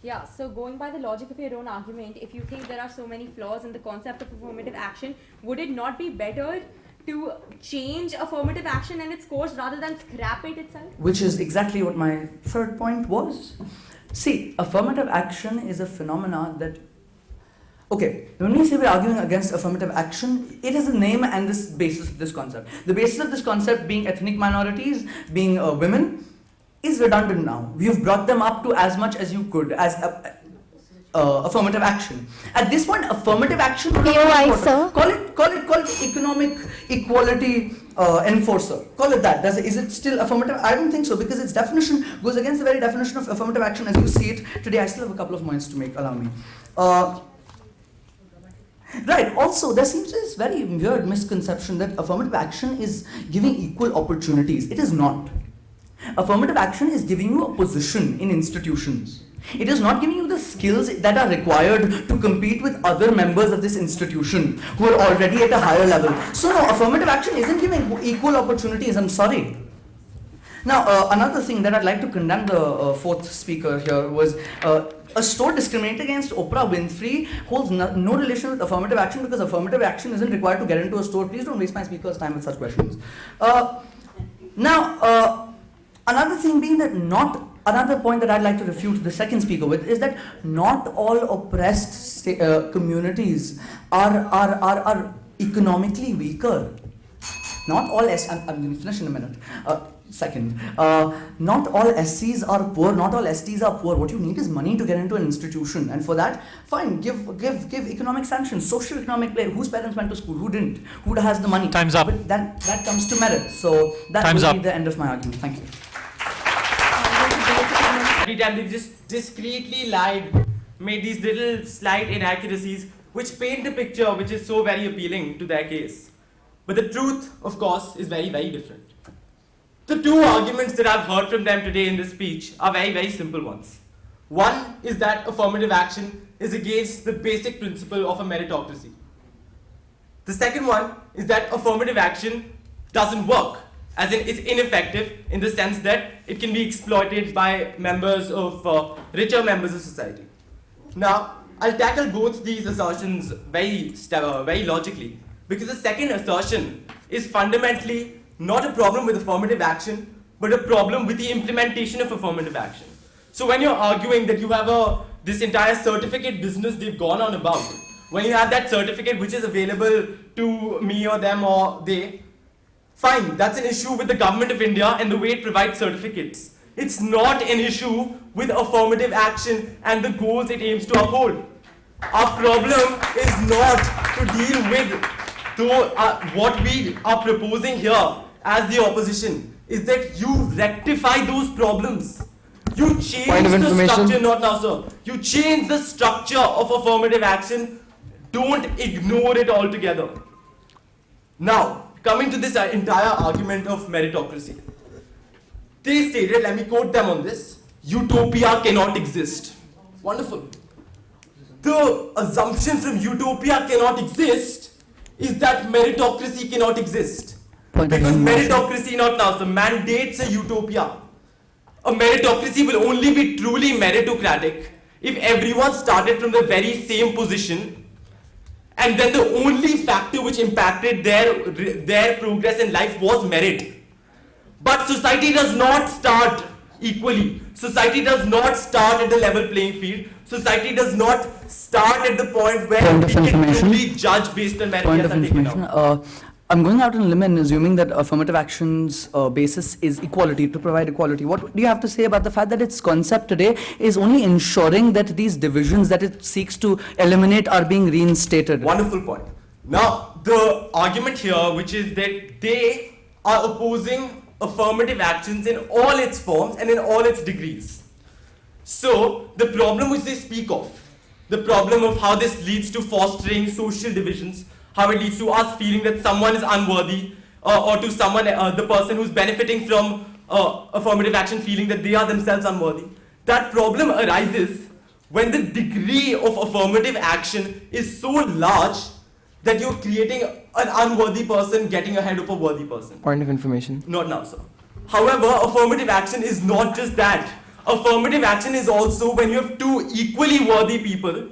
Yeah, so going by the logic of your own argument, if you think there are so many flaws in the concept of affirmative action, would it not be better to change affirmative action and its course rather than scrap it itself? Which is exactly what my third point was. See, affirmative action is a phenomena that Okay, when we say we're arguing against affirmative action, it is the name and this basis of this concept. The basis of this concept being ethnic minorities, being women, is redundant now. We've brought them up to as much as you could as affirmative action. At this point, affirmative action. POI, sir. Call it economic equality enforcer. Call it that. Is it still affirmative? I don't think so, because its definition goes against the very definition of affirmative action as you see it today. I still have a couple of points to make. Allow me. Right, also there seems this very weird misconception that affirmative action is giving equal opportunities. It is not. Affirmative action is giving you a position in institutions. It is not giving you the skills that are required to compete with other members of this institution who are already at a higher level. So no, affirmative action isn't giving equal opportunities, I'm sorry. Now, another thing that I'd like to condemn the fourth speaker here was a store discriminating against Oprah Winfrey holds no relation with affirmative action, because affirmative action isn't required to get into a store. Please don't waste my speaker's time with such questions. Another thing being that another point that I'd like to refute the second speaker with is that not all oppressed communities are economically weaker. Not all, I'm going to finish in a minute. Second, not all SCs are poor, not all STs are poor. What you need is money to get into an institution, and for that, fine, give economic sanctions, social economic play. Whose parents went to school, who didn't, who has the money. Time's up. But that comes to merit. So that Time's will up. be the end of my argument. Thank you. Every time they just discreetly lied, made these little slight inaccuracies which paint a picture which is so very appealing to their case. But the truth, of course, is very, very different. The two arguments that I've heard from them today in this speech are very, very simple ones. One is that affirmative action is against the basic principle of a meritocracy. The second one is that affirmative action doesn't work, as in it's ineffective in the sense that it can be exploited by members of richer members of society. Now, I'll tackle both these assertions very logically, because the second assertion is fundamentally not a problem with affirmative action, but a problem with the implementation of affirmative action. So when you're arguing that you have this entire certificate business they've gone on about, when you have that certificate which is available to me or them or they, fine, that's an issue with the government of India and the way it provides certificates. It's not an issue with affirmative action and the goals it aims to uphold. Our problem is not to deal with what we are proposing here as the opposition, is that you rectify those problems. You change the structure, not now sir. You change the structure of affirmative action. Don't ignore it altogether. Now, coming to this entire argument of meritocracy. They stated, let me quote them on this, utopia cannot exist. Wonderful. The assumption from utopia cannot exist is that meritocracy cannot exist. Because meritocracy, not now, so mandates a utopia. A meritocracy will only be truly meritocratic if everyone started from the very same position, and then the only factor which impacted their progress in life was merit. But society does not start equally. Society does not start at the level playing field. Society does not start at the point where we can truly judge based on merit. Point of information. I'm going out on a limb and assuming that affirmative action's basis is equality, to provide equality. What do you have to say about the fact that its concept today is only ensuring that these divisions that it seeks to eliminate are being reinstated? Wonderful point. Now, the argument here, which is that they are opposing affirmative actions in all its forms and in all its degrees. So, the problem which they speak of, the problem of how this leads to fostering social divisions, how it leads to us feeling that someone is unworthy, or to someone, the person who's benefiting from affirmative action feeling that they are themselves unworthy. That problem arises when the degree of affirmative action is so large that you're creating an unworthy person getting ahead of a worthy person. Point of information. Not now, sir. However, affirmative action is not just that. Affirmative action is also when you have two equally worthy people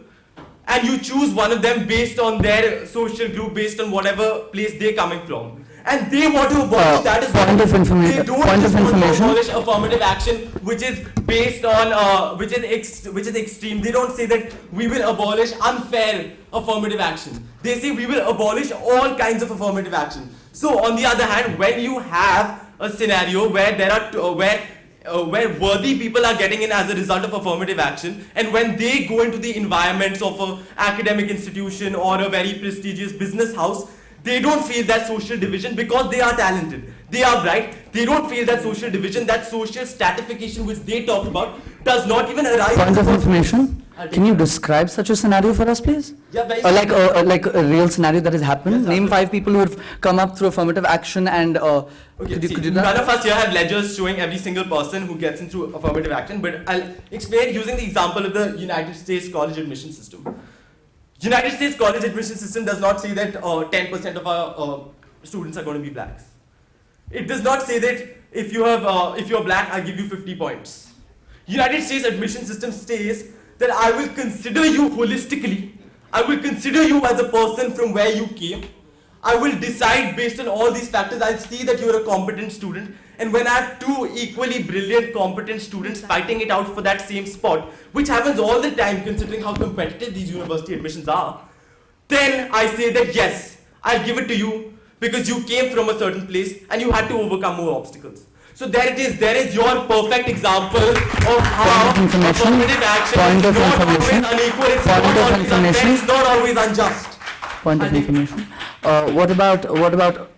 and you choose one of them based on their social group, based on whatever place they're coming from. and they want to abolish that as well. Point of information. They don't Point just of want to information. abolish affirmative action, which is based on which is extreme. They don't say that we will abolish unfair affirmative action. They say we will abolish all kinds of affirmative action. So on the other hand, when you have a scenario where there are where worthy people are getting in as a result of affirmative action, and when they go into the environments of an academic institution or a very prestigious business house, they don't feel that social division because they are talented, they are bright. They don't feel that social division, that social stratification which they talk about does not even arise. Point of information. Can you describe such a scenario for us, please? Yeah, very like a real scenario that has happened. Yes, Name 5 people who have come up through affirmative action and. Okay, could you none of us here have ledgers showing every single person who gets into affirmative action, but I'll explain using the example of the United States college admission system. United States college admission system does not say that 10% of our students are going to be blacks. It does not say that if you're black, I'll give you 50 points. United States admission system says that I will consider you holistically. I will consider you as a person from where you came. I will decide based on all these factors. I'll see that you're a competent student. And when I have 2 equally brilliant, competent students fighting it out for that same spot, which happens all the time considering how competitive these university admissions are, then I say that yes, I'll give it to you because you came from a certain place and you had to overcome more obstacles. So there it is. There is your perfect example of how affirmative action is not always unequal. It's not always unfair. It's not always unjust. Point of information. What about?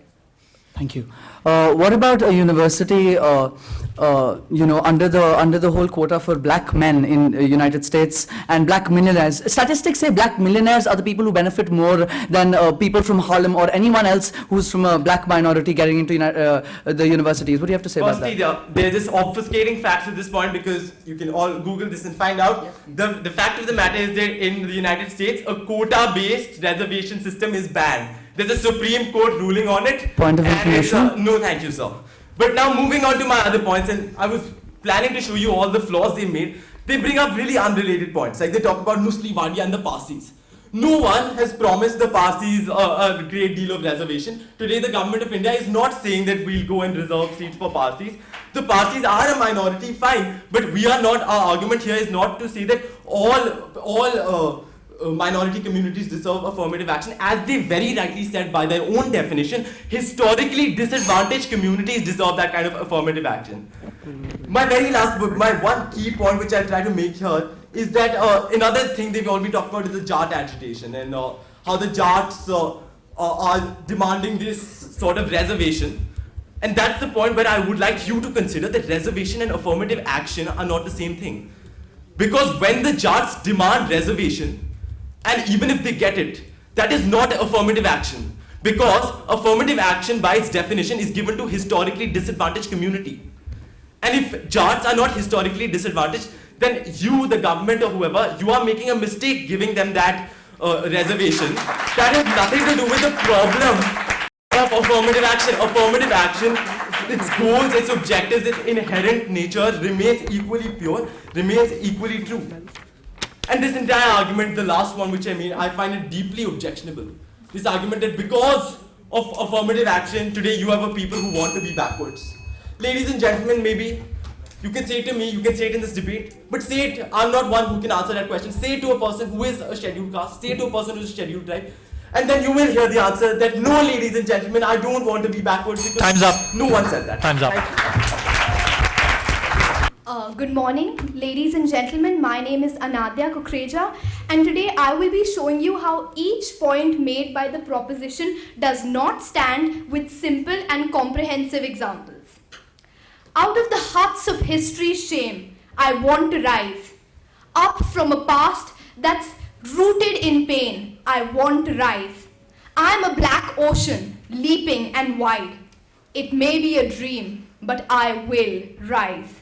Thank you. What about a university? Under the whole quota for black men in United States and black millionaires. Statistics say black millionaires are the people who benefit more than people from Harlem or anyone else who's from a black minority getting into the universities. What do you have to say about that? Firstly, they're just obfuscating facts at this point because you can all Google this and find out. The fact of the matter is that in the United States, a quota-based reservation system is banned. There's a Supreme Court ruling on it. Point of information? No, thank you, sir. But now moving on to my other points, and I was planning to show you all the flaws they made. They bring up really unrelated points, like they talk about Nusli Wadia and the Parsis. No one has promised the Parsis a great deal of reservation. Today the government of India is not saying that we'll go and reserve seats for Parsis. The Parsis are a minority, fine, but we are not, our argument here is not to say that all minority communities deserve affirmative action. As they very rightly said by their own definition, historically disadvantaged communities deserve that kind of affirmative action. My one key point which I'll try to make here is that another thing they've already talked about is the Jat agitation and how the Jats are demanding this sort of reservation. And that's the point where I would like you to consider that reservation and affirmative action are not the same thing. Because when the Jats demand reservation, and even if they get it, that is not affirmative action. Because affirmative action by its definition is given to historically disadvantaged community. And if Jats are not historically disadvantaged, then you, the government or whoever, you are making a mistake giving them that reservation. That has nothing to do with the problem of affirmative action. Affirmative action, its goals, its objectives, its inherent nature remains equally pure, remains equally true. And this entire argument, the last one which I made, I find it deeply objectionable. This argument that because of affirmative action, today you have a people who want to be backwards. Ladies and gentlemen, maybe you can say it to me, you can say it in this debate, but say it, I'm not one who can answer that question. Say it to a person who is a scheduled caste, say it to a person who is a scheduled tribe, and then you will hear the answer that no, ladies and gentlemen, I don't want to be backwards because Time's up. No one said that. Time's up. Good morning, ladies and gentlemen. My name is Anadya Kukreja, and today I will be showing you how each point made by the proposition does not stand with simple and comprehensive examples. Out of the huts of history's shame, I want to rise. Up from a past that's rooted in pain, I want to rise. I'm a black ocean, leaping and wide. It may be a dream, but I will rise.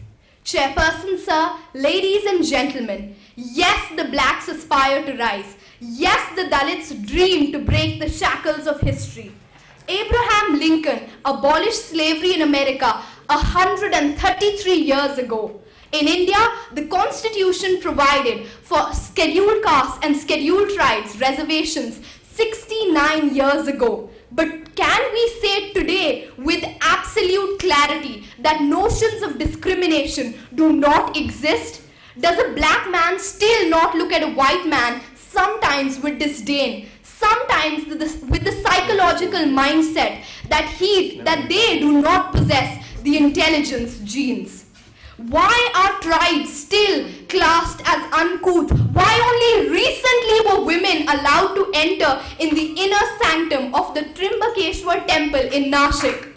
Chairperson, sir, ladies and gentlemen, yes, the blacks aspire to rise. Yes, the Dalits dream to break the shackles of history. Abraham Lincoln abolished slavery in America 133 years ago. In India, the Constitution provided for scheduled castes and scheduled tribes reservations 69 years ago. But can we say today with absolute clarity that notions of discrimination do not exist? Does a black man still not look at a white man sometimes with disdain, sometimes with the psychological mindset that they do not possess the intelligence genes? Why are tribes still classed as uncouth? Why only recently were women allowed to enter in the inner sanctum of the Trimbakeshwar temple in Nashik?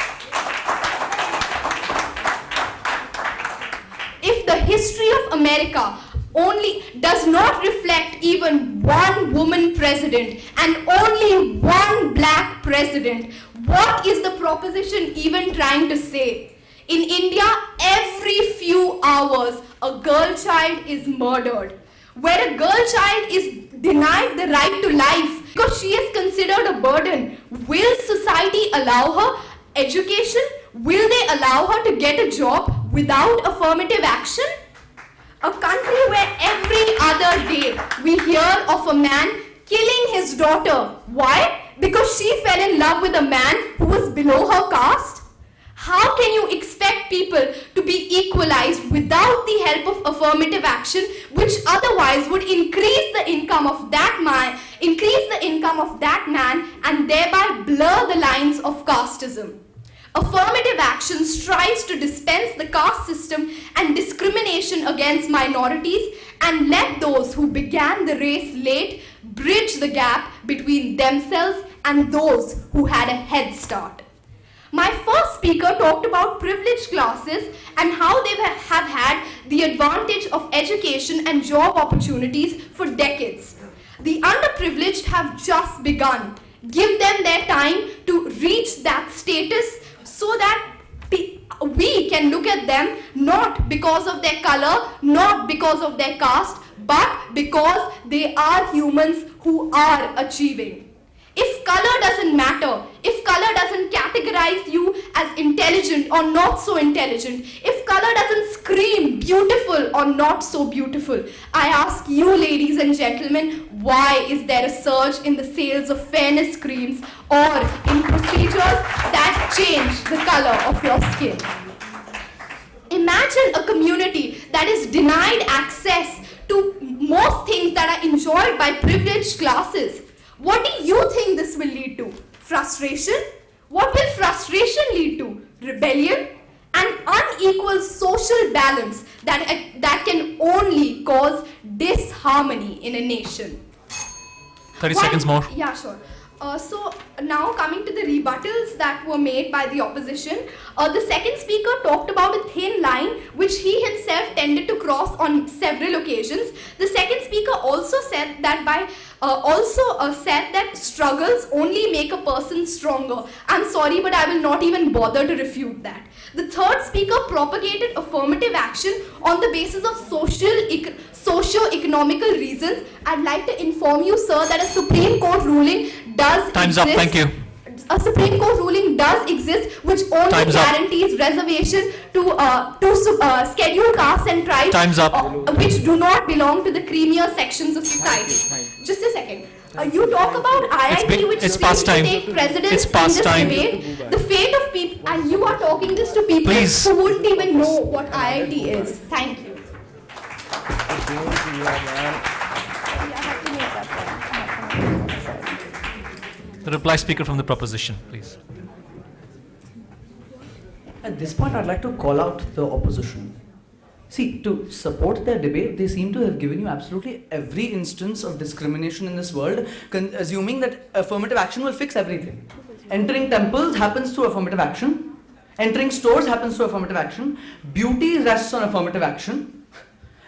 If the history of America only does not reflect even one woman president and only one black president, what is the proposition even trying to say? In India, every few hours, a girl child is murdered, where a girl child is denied the right to life because she is considered a burden. Will society allow her education? Will they allow her to get a job without affirmative action? A country where every other day we hear of a man killing his daughter. Why? Because she fell in love with a man who was below her caste? How can you expect people to be equalized without the help of affirmative action, which otherwise would increase the income of that man, and thereby blur the lines of casteism? Affirmative action strives to dispense the caste system and discrimination against minorities and let those who began the race late bridge the gap between themselves and those who had a head start. My first speaker talked about privileged classes and how they have had the advantage of education and job opportunities for decades. The underprivileged have just begun. Give them their time to reach that status so that we can look at them not because of their color, not because of their caste, but because they are humans who are achieving. If color doesn't matter, if color doesn't categorize you as intelligent or not so intelligent, if color doesn't scream beautiful or not so beautiful, I ask you, ladies and gentlemen, why is there a surge in the sales of fairness creams or in procedures that change the color of your skin? Imagine a community that is denied access to most things that are enjoyed by privileged classes. What do you think this will lead to? Frustration? What will frustration lead to? Rebellion? An unequal social balance that can only cause disharmony in a nation. 30 seconds more. Yeah, sure. So now coming to the rebuttals that were made by the opposition, the second speaker talked about a thin line which he himself tended to cross on several occasions. The second speaker also said that said that struggles only make a person stronger. I'm sorry, but I will not even bother to refute that. The third speaker propagated affirmative action on the basis of socio-economical reasons. I'd like to inform you, sir, that a Supreme Court ruling does Time's exist. up, thank you. A Supreme Court ruling does exist which only Time's up. guarantees reservation to scheduled castes and tribes Time's up. Which do not belong to the creamier sections of society. Just a second. You talk about IIT which it's seems past to time. take precedence It's past in this time. debate. The fate of people, and you are talking this to people Please. who wouldn't even know what IIT is. Thank you. The reply speaker from the proposition, please. At this point, I'd like to call out the opposition. See, to support their debate, they seem to have given you absolutely every instance of discrimination in this world, assuming that affirmative action will fix everything. Entering temples happens through affirmative action. Entering stores happens through affirmative action. Beauty rests on affirmative action.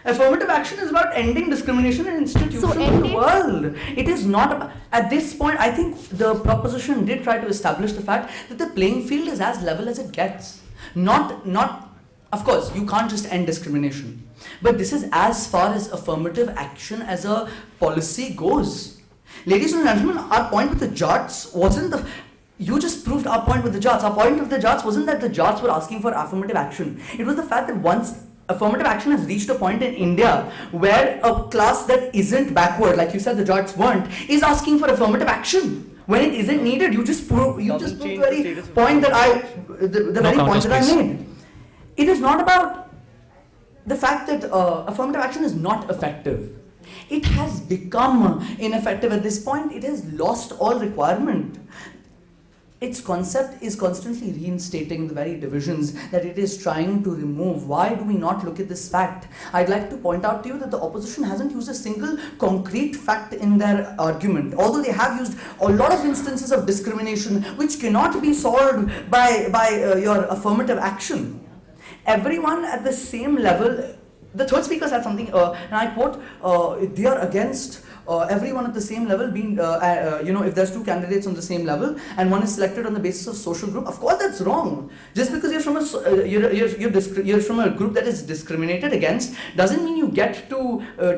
Affirmative action is about ending discrimination in institutions in the world. It is not about, at this point, I think the proposition did try to establish the fact that the playing field is as level as it gets. Of course, you can't just end discrimination. But this is as far as affirmative action as a policy goes. Ladies and gentlemen, our point with the Jats wasn't the... You just proved our point with the Jats. Our point with the Jats wasn't that the Jats were asking for affirmative action. It was the fact that once affirmative action has reached a point in India where a class that isn't backward, like you said the Jats weren't, is asking for affirmative action. When it isn't needed, you just prove Doesn't the change the very status of point that No very point counters, that I please. made. It is not about the fact that affirmative action is not effective. It has become ineffective at this point. It has lost all requirement. Its concept is constantly reinstating the very divisions that it is trying to remove. Why do we not look at this fact? I'd like to point out to you that the opposition hasn't used a single concrete fact in their argument, although they have used a lot of instances of discrimination which cannot be solved by your affirmative action. Everyone at the same level, the third speaker said something, and I quote, they are against everyone at the same level being, if there's two candidates on the same level and one is selected on the basis of social group. Of course that's wrong. Just because you're from you're from a group that is discriminated against doesn't mean you get to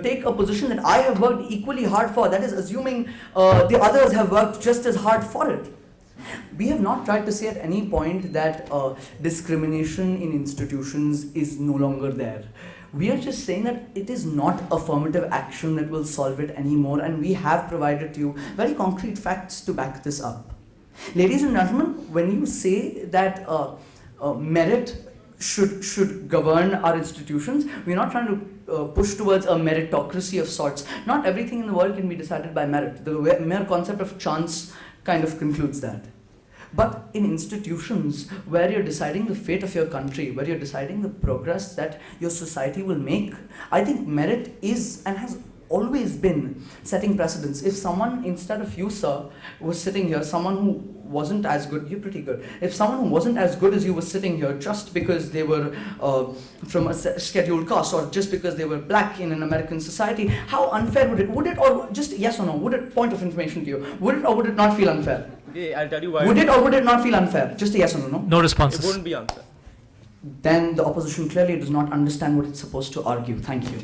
take a position that I have worked equally hard for. That is assuming the others have worked just as hard for it. We have not tried to say at any point that discrimination in institutions is no longer there. We are just saying that it is not affirmative action that will solve it anymore, and we have provided you very concrete facts to back this up. Ladies and gentlemen, when you say that merit should govern our institutions, we're not trying to push towards a meritocracy of sorts. Not everything in the world can be decided by merit. The mere concept of chance kind of concludes that. But in institutions where you're deciding the fate of your country, where you're deciding the progress that your society will make, I think merit is and has always been setting precedents. If someone, instead of you, sir, was sitting here, someone who wasn't as good, you're pretty good. If someone who wasn't as good as you was sitting here just because they were from a scheduled caste or just because they were black in an American society, how unfair would it, or just yes or no, would it, point of information to you, would it or would it not feel unfair? Okay, I'll tell you why. Would it or would it not feel unfair? Just a yes or no, no? No It responses. wouldn't be unfair. Then the opposition clearly does not understand what it's supposed to argue. Thank you.